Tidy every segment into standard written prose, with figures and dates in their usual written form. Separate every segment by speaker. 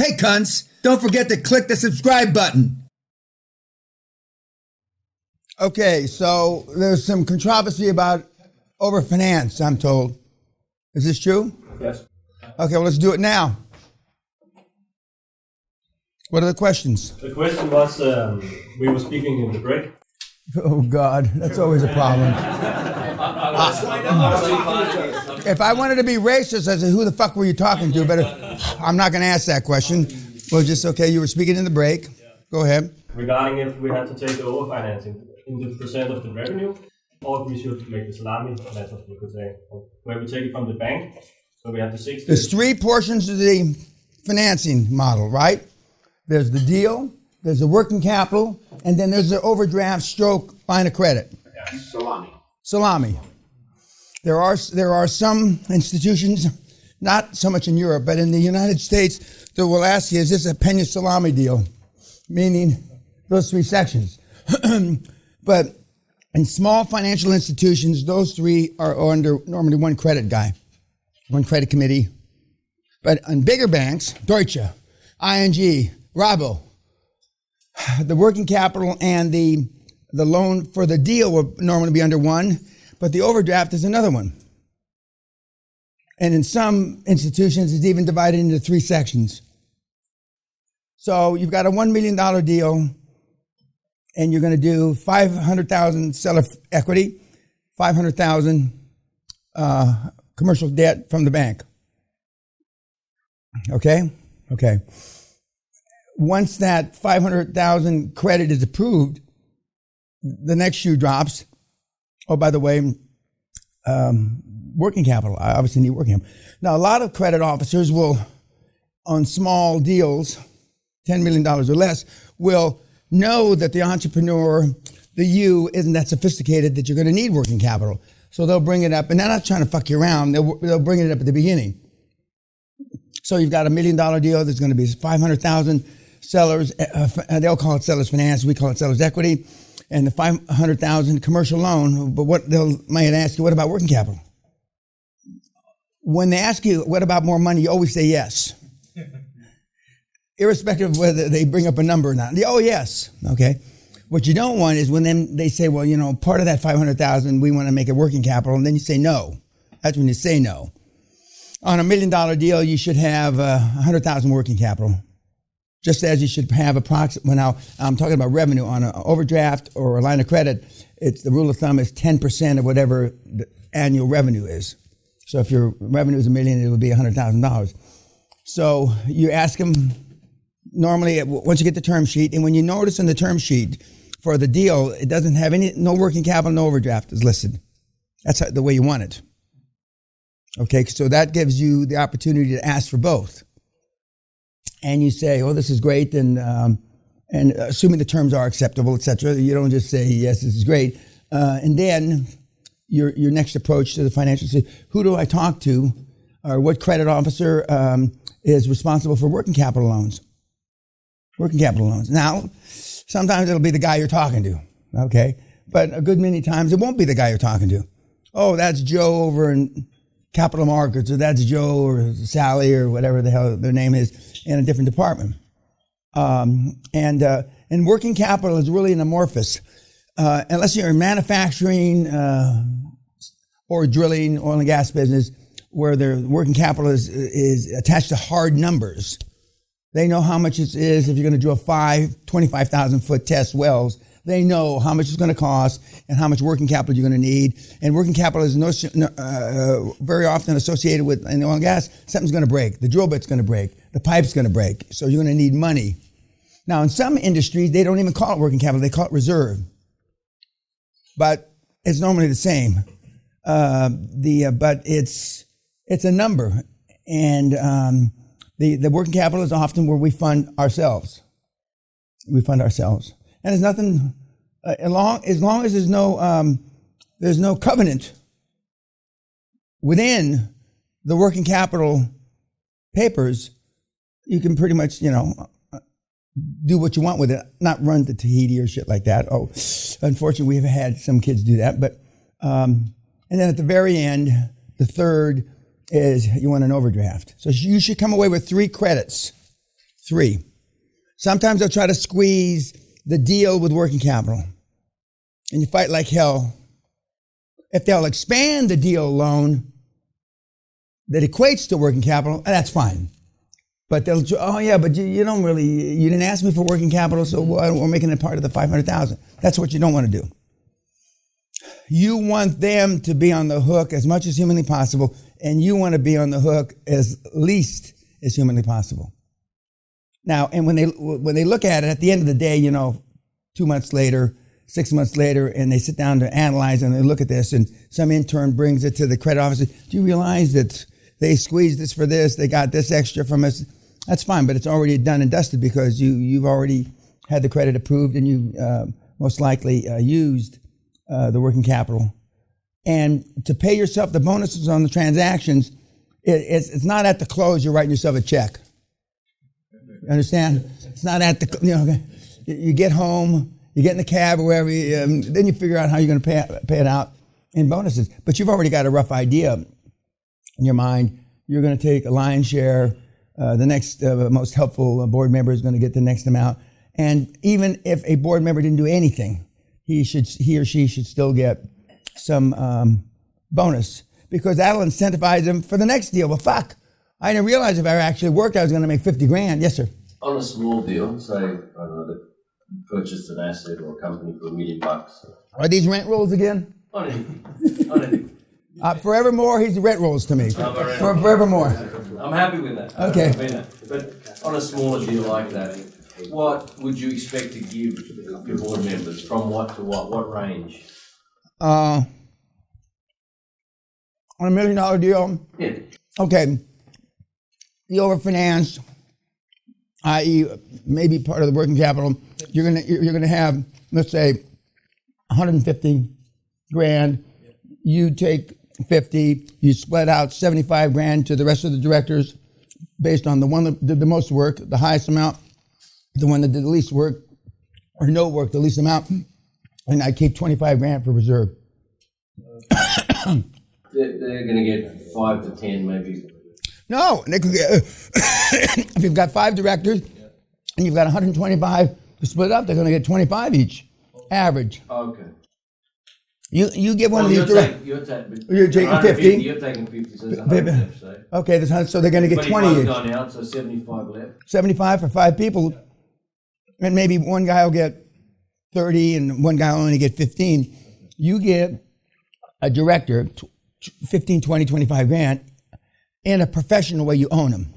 Speaker 1: Hey, cunts, don't forget to click the subscribe button. Okay, so there's some controversy about overfinance, I'm told. Is this true?
Speaker 2: Yes.
Speaker 1: Okay, well, let's do it now. What are the questions?
Speaker 2: The question was, we were speaking in the break.
Speaker 1: Oh, God, that's always a problem. If I wanted to be racist, I'd say, who the fuck were you talking to? But I'm not going to ask that question. Well, just, okay, you were speaking in the break. Go ahead.
Speaker 2: Regarding if we had to take the overfinancing in the percent of the revenue, or if we should make the salami, that's what you could say. Where we take it from the bank, so we have the 60.
Speaker 1: There's three portions of the financing model, right? There's the deal, there's the working capital, and then there's the overdraft stroke line of credit.
Speaker 2: Yeah.
Speaker 1: Salami. There are some institutions, not so much in Europe, but in the United States, that will ask you, is this a Peña salami deal? Meaning those three sections. But in small financial institutions, those three are under normally one credit guy, one credit committee. But on bigger banks, Deutsche, ING, Rabo, the working capital and the loan for the deal will normally be under one, but the overdraft is another one. And in some institutions, it's even divided into three sections. So you've got a $1 million deal, and you're going to do $500,000 seller equity, $500,000 commercial debt from the bank. Okay? Okay. Once that $500,000 credit is approved, the next shoe drops. Oh, by the way, working capital. I obviously need working capital. Now, a lot of credit officers will, on small deals, $10 million or less, will know that the entrepreneur, the you, isn't that sophisticated that you're going to need working capital. So they'll bring it up, and they're not trying to fuck you around. They'll bring it up at the beginning. So you've got $1 million deal. There's going to be 500,000 sellers. They'll call it seller's finance. We call it seller's equity. And the 500,000 commercial loan. But what they'll might ask you, what about working capital? When they ask you, what about more money? You always say yes. Irrespective of whether they bring up a number or not. Oh, yes. Okay. What you don't want is when they say, well, you know, part of that 500,000, we want to make it working capital. And then you say no. That's when you say no. On $1 million deal, you should have 100,000 working capital. Just as you should have approximately, now I'm talking about revenue on an overdraft or a line of credit, it's the rule of thumb is 10% of whatever the annual revenue is. So if your revenue is $1 million, it would be $100,000. So you ask them normally once you get the term sheet, and when you notice in the term sheet for the deal, it doesn't have no working capital, no overdraft is listed. That's the way you want it. Okay, so that gives you the opportunity to ask for both. And you say, oh, this is great, and assuming the terms are acceptable, et cetera, you don't just say, yes, this is great. And then your next approach to the financial system, who do I talk to, or what credit officer is responsible for working capital loans? Working capital loans. Now, sometimes it'll be the guy you're talking to, okay? But a good many times it won't be the guy you're talking to. Oh, that's Joe over in Capital Markets, or that's Joe or Sally or whatever the hell their name is in a different department. And working capital is really an amorphous. Unless you're in manufacturing or drilling, oil and gas business, where their working capital is attached to hard numbers. They know how much it is if you're going to drill 25,000 foot test wells. They know how much it's going to cost and how much working capital you're going to need. And working capital is very often associated with, in oil and gas, something's going to break. The drill bit's going to break. The pipe's going to break. So you're going to need money. Now, in some industries, they don't even call it working capital. They call it reserve. But it's normally the same. But it's a number. And the working capital is often where we fund ourselves. We fund ourselves. And there's nothing, as long as there's no covenant within the working capital papers, you can pretty much, do what you want with it, not run to Tahiti or shit like that. Oh, unfortunately, we have had some kids do that. But and then at the very end, the third is you want an overdraft. So you should come away with 3 credits. 3. Sometimes they'll try to squeeze the deal with working capital. And you fight like hell. If they'll expand the deal loan that equates to working capital, that's fine. But they'll, but you don't really, you didn't ask me for working capital, so we're making it part of the $500,000. That's what you don't want to do. You want them to be on the hook as much as humanly possible, and you want to be on the hook as least as humanly possible. Now, and when they look at it at the end of the day, 2 months later, 6 months later, and they sit down to analyze and they look at this, and some intern brings it to the credit officer. Do you realize that they squeezed this for this? They got this extra from us. That's fine, but it's already done and dusted because you've already had the credit approved and you most likely used the working capital. And to pay yourself the bonuses on the transactions, it's not at the close you're writing yourself a check. You understand? It's not at the, you get home, you get in the cab or wherever, then you figure out how you're going to pay it out in bonuses. But you've already got a rough idea in your mind. You're going to take a lion's share. The next most helpful board member is going to get the next amount. And even if a board member didn't do anything, he or she should still get some bonus because that'll incentivize them for the next deal. Well, fuck. I didn't realize if I actually worked, I was going to make $50,000. Yes, sir.
Speaker 3: On a small deal, say, I don't know, that you purchased an asset or a company for $1 million.
Speaker 1: Are these rent rolls again?
Speaker 3: On anything.
Speaker 1: Forevermore, he's rent rolls to me. Forevermore.
Speaker 3: I'm happy with that.
Speaker 1: Okay.
Speaker 3: But on a smaller deal like that, what would you expect to give your board members? From what to what? What range?
Speaker 1: On a $1 million deal?
Speaker 3: Yeah.
Speaker 1: Okay. The overfinanced, i.e., maybe part of the working capital, you're gonna have, let's say, $150,000. You take 50. You split out $75,000 to the rest of the directors, based on the one that did the most work, the highest amount, the one that did the least work, or no work, the least amount, and I keep $25,000 for reserve.
Speaker 3: They're going to get 5 to 10, maybe.
Speaker 1: No, they could get, if you've got 5 directors and you've got 125 to split up, they're going to get 25 each, average.
Speaker 3: Okay.
Speaker 1: You give one of these directors. You're taking 50.
Speaker 3: You're taking 50, so there's 100 left. So.
Speaker 1: Okay, so they're going to get 20 each.
Speaker 3: Gone out, so 75 left.
Speaker 1: 75 for 5 people, and maybe one guy will get 30 and one guy will only get 15. You get a director 15, 20, 25 grand in a professional way. You own them.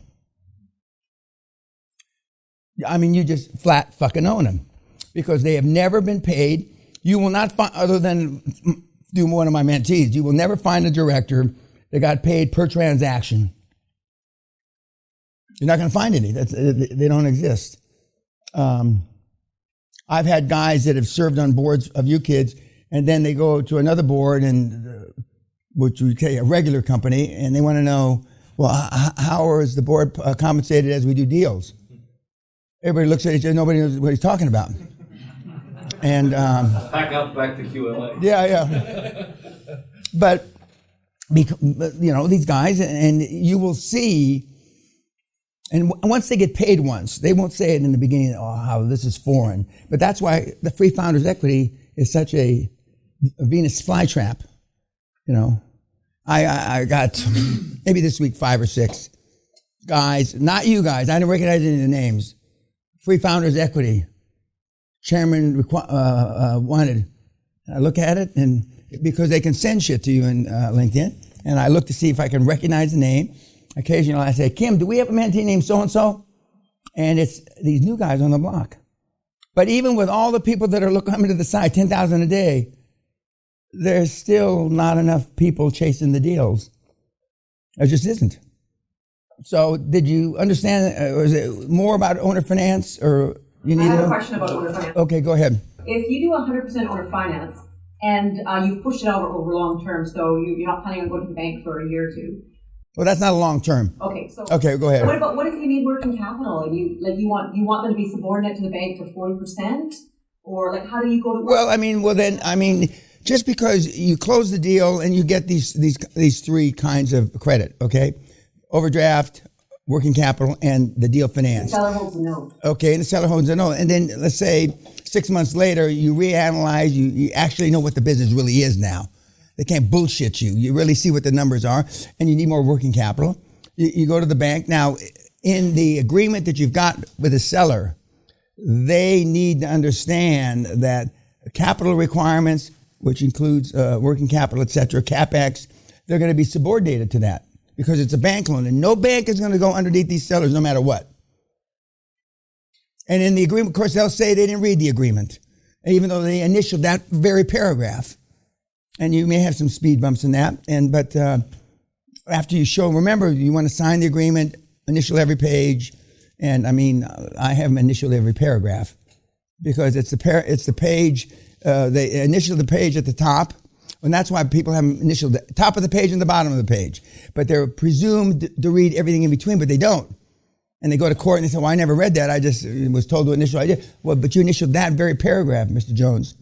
Speaker 1: I mean, you just flat fucking own them because they have never been paid. You will not find, other than do one of my mentees, you will never find a director that got paid per transaction. You're not going to find any. They don't exist. I've had guys that have served on boards of you kids, and then they go to another board, and which we say a regular company, and they want to know, well, how is the board compensated as we do deals? Everybody looks at each other, nobody knows what he's talking about. And
Speaker 3: back to QLA.
Speaker 1: Yeah. But these guys, and you will see. And once they get paid once, they won't say it in the beginning, how this is foreign. But that's why the free founders equity is such a Venus flytrap. I got maybe this week 5 or 6 guys, not you guys, I didn't recognize any of the names. Free founders equity, chairman wanted. I look at it, and because they can send shit to you in LinkedIn, and I look to see if I can recognize the name. Occasionally I say, Kim, do we have a mentee named so-and-so? And it's these new guys on the block. But even with all the people that are coming to the site, 10,000 a day, there's still not enough people chasing the deals. There just isn't. So did you understand, or is it more about owner finance, or you need
Speaker 4: I have a question about owner finance.
Speaker 1: Okay, go ahead.
Speaker 4: If you do 100% owner finance, and you've pushed it over long term, so you're not planning on going to the bank for a year or two.
Speaker 1: Well, that's not a long term.
Speaker 4: Okay, so
Speaker 1: go ahead.
Speaker 4: What if you need working capital and you want them to be subordinate to the bank for 40%, or how do you go to work?
Speaker 1: Just because you close the deal and you get these 3 kinds of credit, okay? Overdraft, working capital and the deal finance.
Speaker 4: The seller holds a note.
Speaker 1: Okay, and the seller holds a note. And then let's say 6 months later, you reanalyze, you actually know what the business really is now. They can't bullshit you. You really see what the numbers are, and you need more working capital. You go to the bank. Now, in the agreement that you've got with the seller, they need to understand that capital requirements, which includes working capital, et cetera, CapEx, they're going to be subordinated to that because it's a bank loan, and no bank is going to go underneath these sellers no matter what. And in the agreement, of course, they'll say they didn't read the agreement, even though they initialed that very paragraph. And you may have some speed bumps in that. But after you show, remember, you want to sign the agreement, initial every page. And I mean, I have them initial every paragraph because it's the page. They initial the page at the top. And that's why people have them initial the top of the page and the bottom of the page. But they're presumed to read everything in between, but they don't. And they go to court and they say, well, I never read that. I just was told to initial. I did. Well, but you initialed that very paragraph, Mr. Jones.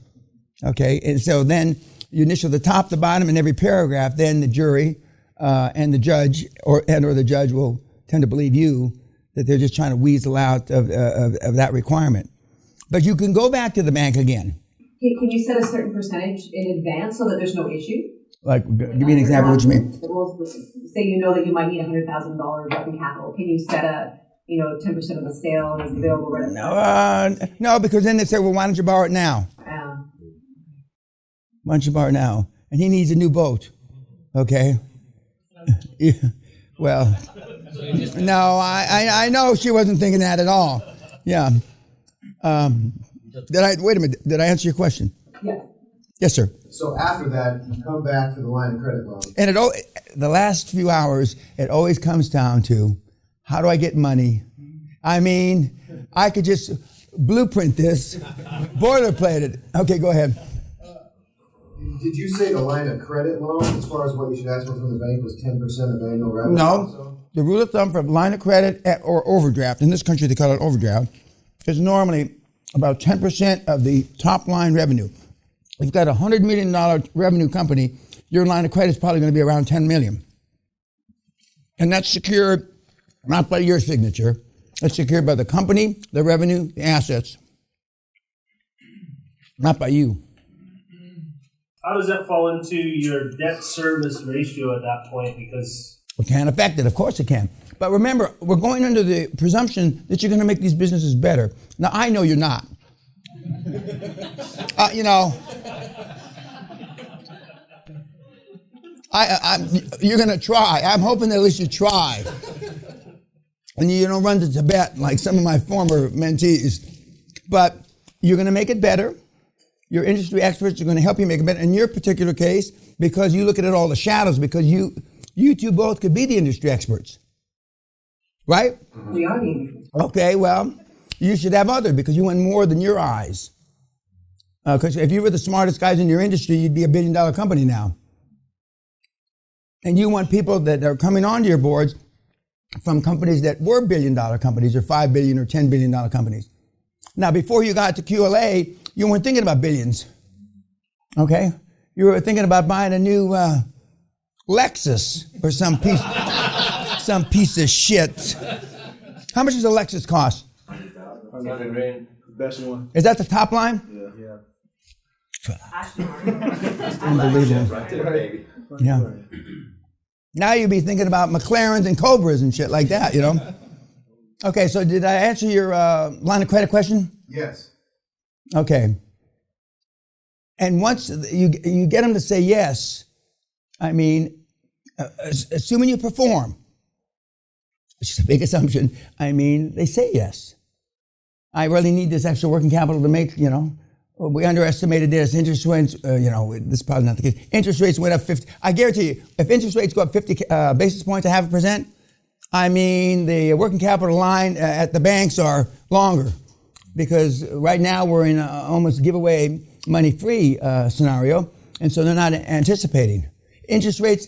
Speaker 1: Okay. And so then you initial the top, the bottom, and every paragraph. Then the jury and the judge or the judge will tend to believe you that they're just trying to weasel out of that requirement. But you can go back to the bank again.
Speaker 4: Can you set a certain percentage in advance so that there's no issue?
Speaker 1: Like, give me an example of what you mean.
Speaker 4: Well, say you know that you might need $100,000 working capital. Can you set 10% of the sale is available right now?
Speaker 1: No, because then they say, well, why don't you borrow it now? Why don't you borrow it now? And he needs a new boat. Okay. Well, no, I know she wasn't thinking that at all. Yeah. Wait a minute. Did I answer your question?
Speaker 4: Yeah.
Speaker 1: Yes, sir.
Speaker 5: So after that, you come back to the line of credit loan.
Speaker 1: And the last few hours, it always comes down to, how do I get money? I mean, I could just blueprint this, boilerplate it. Okay, go ahead.
Speaker 5: Did you say the line of credit loan, as far as what you should ask for from the bank, was 10% of annual revenue?
Speaker 1: No.
Speaker 5: Also?
Speaker 1: The rule of thumb for line of credit or overdraft, in this country they call it overdraft, is normally about 10% of the top line revenue. If you've got a $100 million revenue company, your line of credit is probably going to be around $10 million. And that's secured not by your signature. It's secured by the company, the revenue, the assets, not by you.
Speaker 6: How does that fall into your debt service ratio at that point? Because
Speaker 1: it can affect it. Of course it can. But remember, we're going under the presumption that you're going to make these businesses better. Now, I know you're not. You're going to try. I'm hoping that at least you try. And you don't run to Tibet like some of my former mentees. But you're going to make it better. Your industry experts are going to help you make it better. In your particular case, because you look at all the shadows, because you two both could be the industry experts. Right?
Speaker 4: We are the industry.
Speaker 1: Okay, well, you should have others because you want more than your eyes. Because if you were the smartest guys in your industry, you'd be $1 billion company now. And you want people that are coming onto your boards from companies that were $1 billion companies or $5 billion or $10 billion companies. Now, before you got to QLA, you weren't thinking about billions. Okay? You were thinking about buying a new Lexus or some piece of shit. How much does a Lexus cost?
Speaker 3: $100,000.
Speaker 5: Best one.
Speaker 1: Is that the top line?
Speaker 5: Yeah.
Speaker 1: Unbelievable.
Speaker 3: Right there, baby.
Speaker 1: Yeah. Now you'd be thinking about McLarens and Cobras and shit like that, Okay, so did I answer your line of credit question?
Speaker 5: Yes.
Speaker 1: Okay. And once you get them to say yes, I mean, assuming you perform, which is a big assumption, I mean, they say yes. I really need this extra working capital to make, we underestimated this. Interest rates, this is probably not the case. Interest rates went up 50. I guarantee you, if interest rates go up 50 basis points, 0.5%, I mean, the working capital line at the banks are longer because right now we're in almost giveaway money-free scenario, and so they're not anticipating. Interest rates,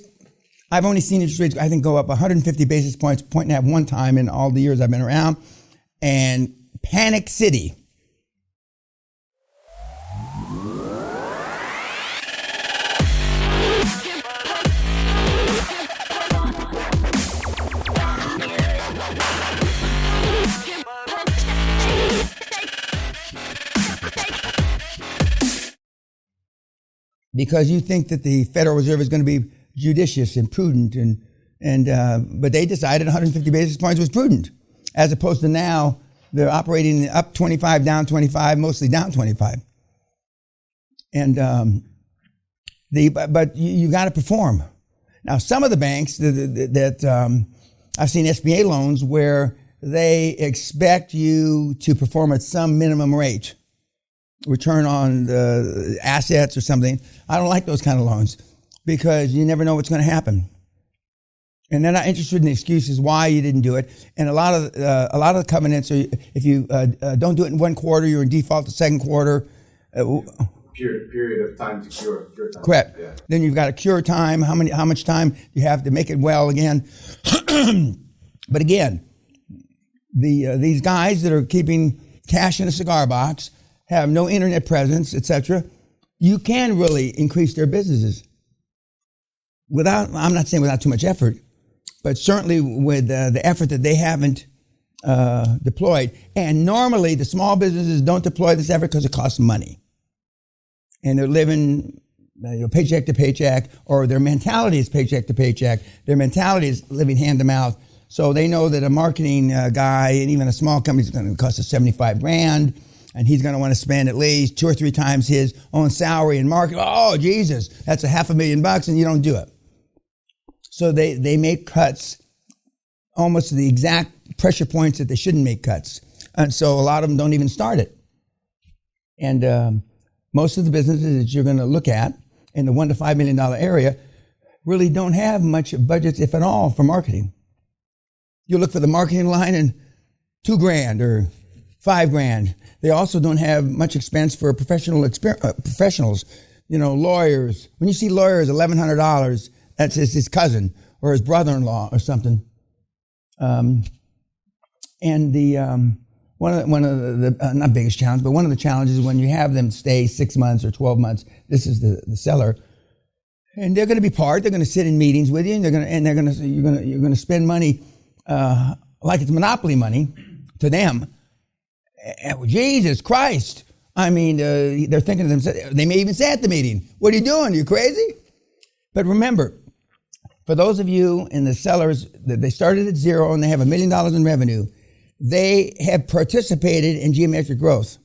Speaker 1: I've only seen interest rates, I think, go up 150 basis points, 1.5 one time in all the years I've been around, and Panic City. because you think that the Federal Reserve is going to be judicious and prudent, but they decided 150 basis points was prudent, as opposed to now they're operating up 25, down 25, mostly down 25. And but you got to perform. Now, some of the banks that I've seen SBA loans where they expect you to perform at some minimum rate, return on the assets or something. I don't like those kind of loans because you never know what's going to happen. And they're not interested in the excuses why you didn't do it. And a lot of the covenants are, if you don't do it in one quarter, you're in default the second quarter.
Speaker 5: Period of time to cure time.
Speaker 1: Correct.
Speaker 5: Yeah.
Speaker 1: Then you've got a cure time. How much time you have to make it well again? But again, these guys that are keeping cash in a cigar box, have no internet presence, etc. You can really increase their businesses without. I'm not saying without too much effort, but certainly with the effort that they haven't deployed. And normally, the small businesses don't deploy this effort because it costs money. And they're living paycheck to paycheck, or their mentality is paycheck to paycheck. Their mentality is living hand to mouth. So they know that a marketing guy, and even a small company, is going to cost us $75,000, and he's going to want to spend at least 2 or 3 times his own salary in marketing. Oh, Jesus, that's $500,000, and you don't do it. So they make cuts almost to the exact pressure points that they shouldn't make cuts. And so a lot of them don't even start it. And most of the businesses that you're going to look at in the $1 to $5 million area really don't have much budgets, if at all, for marketing. You look for the marketing line and $2,000 or $5,000. They also don't have much expense for professionals, lawyers. When you see lawyers, $1,100, that's his cousin or his brother-in-law or something. One of the not biggest challenge, but one of the challenges is when you have them stay 6 months or 12 months. This is the seller, and they're going to be part. They're going to sit in meetings with you, and you're going to spend money like it's monopoly money to them. Jesus Christ! I mean, they're thinking to themselves. They may even say at the meeting, "What are you doing? You crazy?" But remember, for those of you in the sellers that they started at zero and they have $1 million in revenue, they have participated in geometric growth.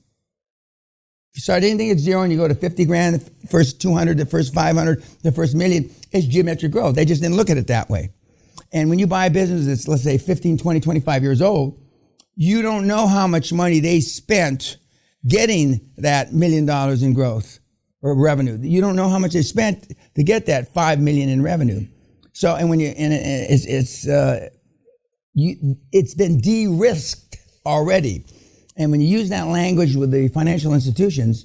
Speaker 1: If you start anything at zero and you go to $50,000, the first 200, the first 500, the first million, it's geometric growth. They just didn't look at it that way. And when you buy a business that's, let's say, 15, 20, 25 years old, you don't know how much money they spent getting that $1 million in growth or revenue. You don't know how much they spent to get that $5 million in revenue. So, and when it's been de-risked already. And when you use that language with the financial institutions,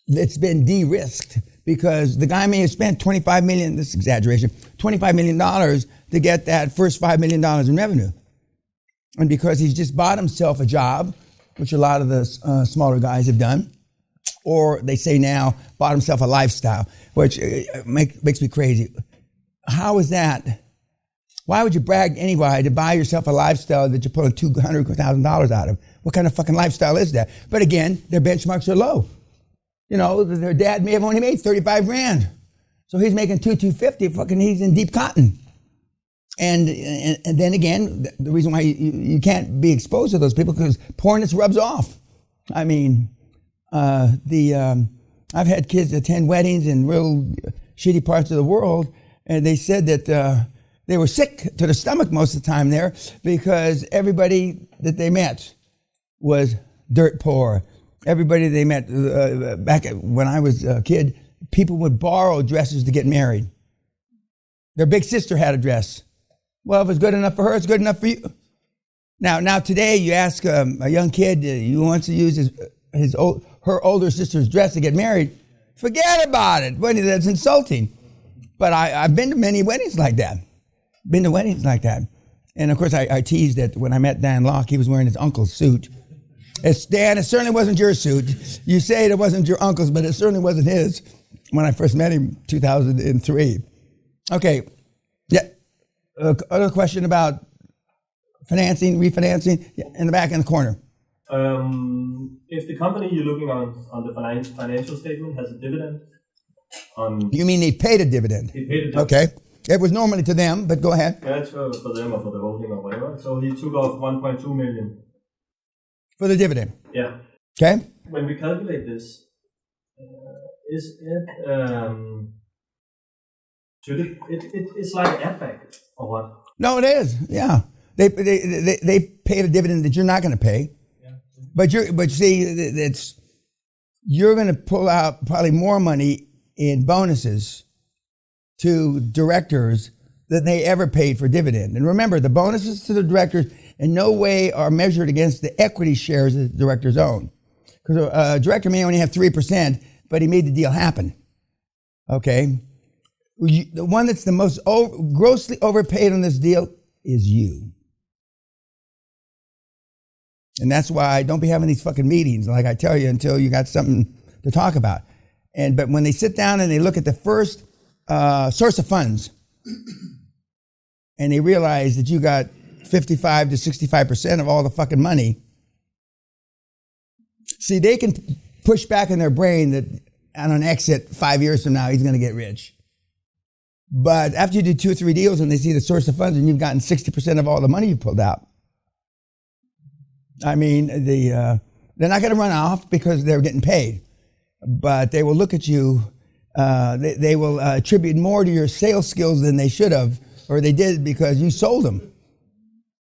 Speaker 1: it's been de-risked because the guy may have spent $25 million, this is exaggeration, $25 million to get that first $5 million in revenue. And because he's just bought himself a job, which a lot of the smaller guys have done, or they say now, bought himself a lifestyle, which makes me crazy. How is that? Why would you brag anybody to buy yourself a lifestyle that you're pulling $200,000 out of? What kind of fucking lifestyle is that? But again, their benchmarks are low. Their dad may have only made $35,000. So he's making $250, fucking he's in deep cotton. And then again, the reason why you can't be exposed to those people because pornness rubs off. I mean, I've had kids attend weddings in real shitty parts of the world, and they said that they were sick to the stomach most of the time there because everybody that they met was dirt poor. Everybody they met back when I was a kid, people would borrow dresses to get married. Their big sister had a dress. Well, if it's good enough for her, it's good enough for you. Now today you ask a young kid who wants to use her older sister's dress to get married, forget about it. That's insulting. But I've been to many weddings like that. And of course, I teased that when I met Dan Locke, he was wearing his uncle's suit. Dan, it certainly wasn't your suit. You say it wasn't your uncle's, but it certainly wasn't his when I first met him, 2003. Okay. Yeah. Other question about financing, refinancing, in the back in the corner.
Speaker 2: If the company you're looking on the financial statement has a dividend, on.
Speaker 1: You mean they paid a dividend?
Speaker 2: He paid a dividend.
Speaker 1: Okay. It was normally to them, but go ahead.
Speaker 2: Yeah, it's for them or for the holding or whatever. So he took off 1.2 million.
Speaker 1: For the dividend.
Speaker 2: Yeah.
Speaker 1: Okay.
Speaker 2: When we calculate this, is it should it's like add back or what?
Speaker 1: No, it is. Yeah. They paid a dividend that you're not going to pay. Yeah. But see, you're going to pull out probably more money in bonuses to directors than they ever paid for dividend. And remember, the bonuses to the directors in no way are measured against the equity shares that the directors own. Because a director may only have 3%, but he made the deal happen. Okay? The one that's the most grossly overpaid on this deal is you. And that's why don't be having these fucking meetings, like I tell you, until you got something to talk about. But when they sit down and they look at the first source of funds, and they realize that you got 55 to 65% of all the fucking money, see, they can push back in their brain that on an exit 5 years from now, he's going to get rich. But after you do 2 or 3 deals and they see the source of funds and you've gotten 60% of all the money you pulled out, I mean, they're not going to run off because they're getting paid, but they will look at you. They will attribute more to your sales skills than they should have, or they did because you sold them.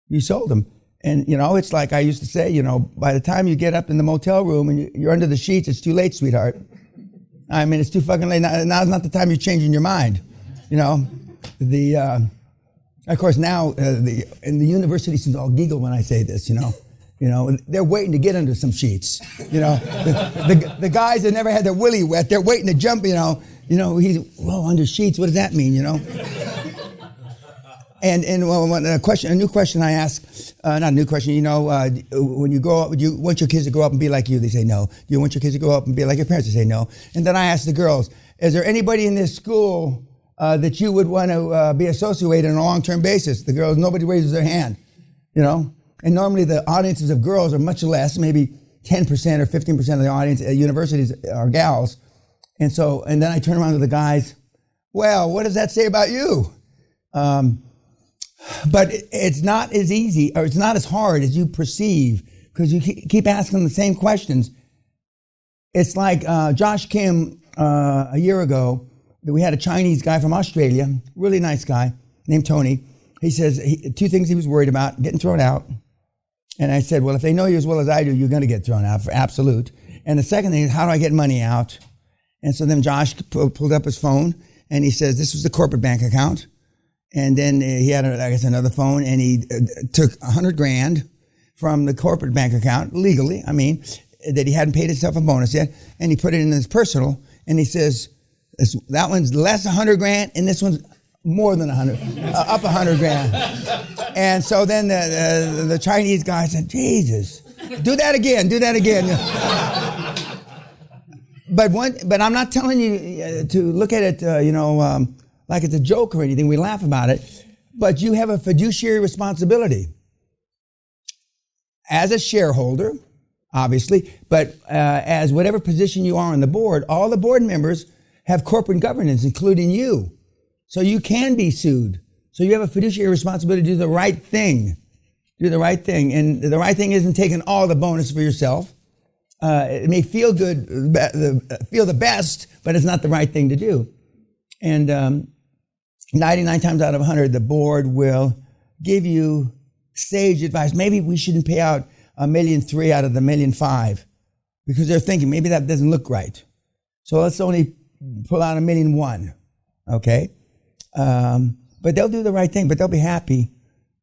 Speaker 1: You sold them. And, it's like I used to say, by the time you get up in the motel room and you're under the sheets, it's too late, sweetheart. I mean, it's too fucking late. Now's not the time you're changing your mind. Of course, now in the university students all giggle when I say this, they're waiting to get under some sheets. The guys that never had their willy wet, they're waiting to jump, he's, under sheets, what does that mean, And a new question I ask, not a new question, when you grow up, do you want your kids to grow up and be like you? They say no. Do you want your kids to grow up and be like your parents? They say no. And then I ask the girls, is there anybody in this school that you would want to be associated with on a long-term basis? The girls, nobody raises their hand, And normally the audiences of girls are much less, maybe 10% or 15% of the audience at universities are gals. And then I turn around to the guys, well, what does that say about you? But it's not as easy, or it's not as hard as you perceive, because you keep asking the same questions. It's like Josh Kim a year ago, we had a Chinese guy from Australia, really nice guy, named Tony. He says 2 things he was worried about: getting thrown out. And I said, well, if they know you as well as I do, you're going to get thrown out for absolute. And the second thing is, how do I get money out? And so then Josh pulled up his phone, and he says, this was the corporate bank account. And then he had, another phone, and he took $100,000 from the corporate bank account, legally, that he hadn't paid himself a bonus yet, and he put it in his personal, and he says, that one's less $100,000, and this one's more than up $100,000. And so then the Chinese guy said, Jesus, do that again. But I'm not telling you to look at it, like it's a joke or anything. We laugh about it. But you have a fiduciary responsibility as a shareholder, obviously, but as whatever position you are on the board, all the board members have corporate governance, including you. So you can be sued. So you have a fiduciary responsibility to do the right thing. Do the right thing. And the right thing isn't taking all the bonus for yourself. It may feel good, feel the best, but it's not the right thing to do. And 99 times out of 100, the board will give you sage advice. Maybe we shouldn't pay out $1.3 million out of the $1.5 million, because they're thinking maybe that doesn't look right. So let's only pull out $1.1 million, okay? But they'll do the right thing, but they'll be happy.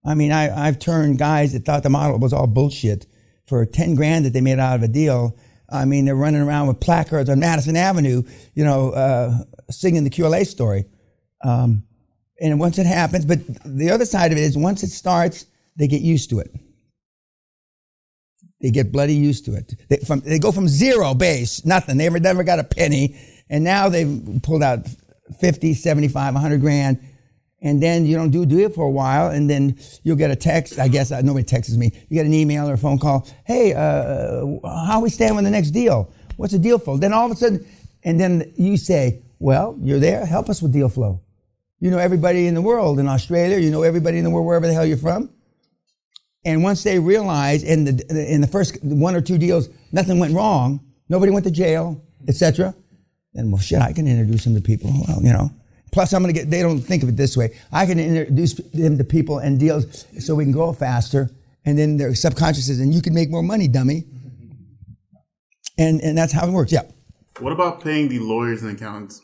Speaker 1: I've turned guys that thought the model was all bullshit for $10,000 that they made out of a deal. They're running around with placards on Madison Avenue, singing the QLA story. And once it happens, but the other side of it is once it starts, they get used to it. They get bloody used to it. They go from zero base, nothing. They never got a penny. And now they've pulled out 50, 75, $100,000. And then you don't do it for a while. And then you'll get a text. I guess nobody texts me. You get an email or a phone call. Hey, how are we staying with the next deal? What's the deal for? Then all of a sudden, and then you say, well, you're there, help us with deal flow. You know everybody in the world in Australia, you know everybody in the world wherever the hell you're from. And once they realize in the first 1 or 2 deals, nothing went wrong, nobody went to jail, etc., then, well, shit, I can introduce them to people. Well, you know. Plus, they don't think of it this way. I can introduce them to people and deals so we can grow faster. And then their subconscious says, and you can make more money, dummy. And that's how it works, yeah.
Speaker 7: What about paying the lawyers and accountants?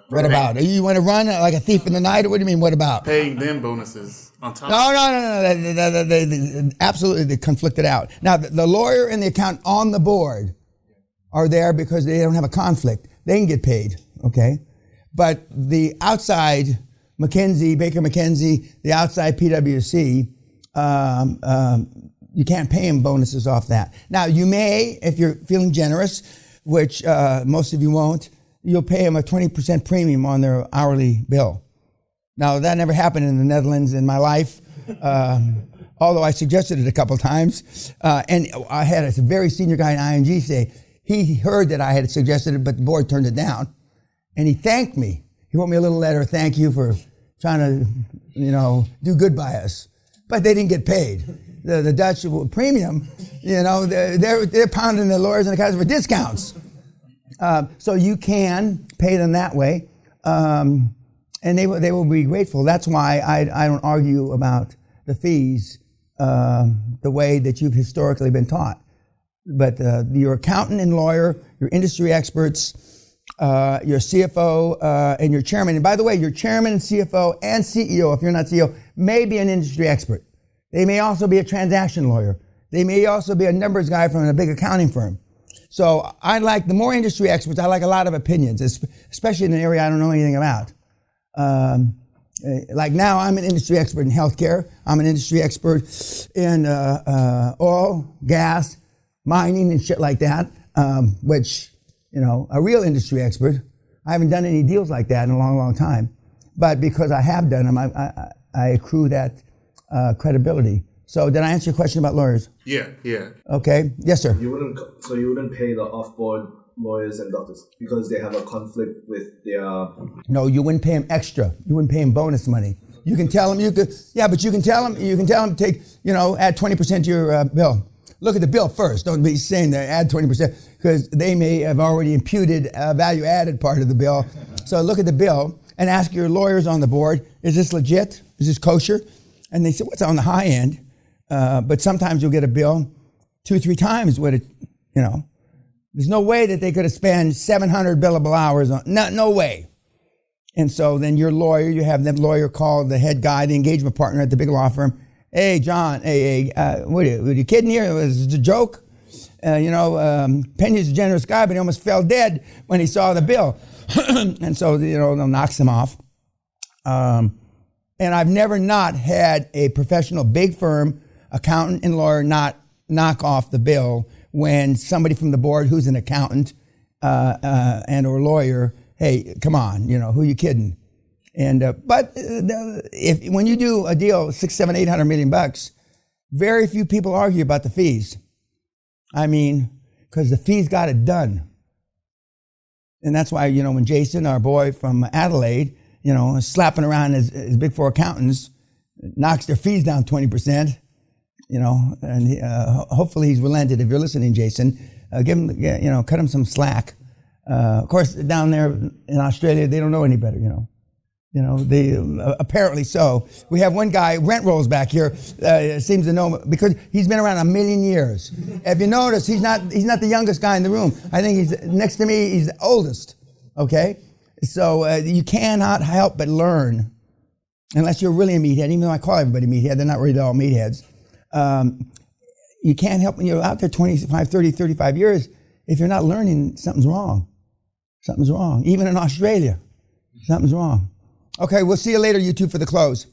Speaker 1: What about? You want to run like a thief in the night? Or what do you mean, what about?
Speaker 7: Paying them bonuses on top.
Speaker 1: No. They absolutely, they conflicted out. Now, the lawyer and the accountant on the board are there because they don't have a conflict. They can get paid, okay? But the outside Baker McKenzie, the outside PwC, you can't pay them bonuses off that. Now, you may, if you're feeling generous, which most of you won't, you'll pay them a 20% premium on their hourly bill. Now, that never happened in the Netherlands in my life, although I suggested it a couple times. And I had a very senior guy in ING say, he heard that I had suggested it, but the board turned it down. And he thanked me. He wrote me a little letter, thank you for trying to, do good by us. But they didn't get paid. The Dutch premium, they're pounding the lawyers and accountants for discounts. So you can pay them that way, and they will be grateful. That's why I don't argue about the fees the way that you've historically been taught. But your accountant and lawyer, your industry experts, your CFO, and your chairman. And by the way, your chairman, CFO, and CEO, if you're not CEO, may be an industry expert. They may also be a transaction lawyer. They may also be a numbers guy from a big accounting firm. So I like the more industry experts. I like a lot of opinions, especially in an area I don't know anything about. Like now, I'm an industry expert in healthcare. I'm an industry expert in oil, gas, mining, and shit like that. Which, a real industry expert. I haven't done any deals like that in a long, long time. But because I have done them, I accrue that credibility. So did I answer your question about lawyers?
Speaker 7: Yeah.
Speaker 1: Okay. Yes, sir.
Speaker 8: You wouldn't pay the off-board lawyers and doctors because they have a conflict with their...
Speaker 1: No, you wouldn't pay them extra. You wouldn't pay them bonus money. You can tell them but you can tell them take, add 20% to your bill. Look at the bill first. Don't be saying that add 20% because they may have already imputed a value added part of the bill. So look at the bill and ask your lawyers on the board, is this legit? Is this kosher? And they say, what's on the high end? But sometimes you'll get a bill 2-3 times what it, There's no way that they could have spent 700 billable hours on, no way. And so then your lawyer, you have that lawyer call the head guy, the engagement partner at the big law firm. Hey, John, what are you kidding here? It was a joke. Peña's a generous guy, but he almost fell dead when he saw the bill. And so, they'll knock him off. And I've never not had a professional big firm, accountant and lawyer not knock off the bill when somebody from the board who's an accountant and or lawyer, hey, come on, who you kidding? And when you do a deal, $600-800 million $800 million, very few people argue about the fees. I mean, because the fees got it done. And that's why, when Jason, our boy from Adelaide, slapping around his big four accountants, knocks their fees down 20%, and hopefully he's relented. If you're listening, Jason, give him, cut him some slack. Of course, down there in Australia, they don't know any better, they apparently so. We have one guy, rent rolls back here, seems to know because he's been around 1 million years. If you notice, he's not the youngest guy in the room. I think he's next to me. He's the oldest. Okay, so you cannot help but learn, unless you're really a meathead. Even though I call everybody meathead, they're not really all meatheads. You can't help when you're out there 25, 30, 35 years. If you're not learning, something's wrong. Something's wrong. Even in Australia, something's wrong. Okay, we'll see you later, you two, for the close.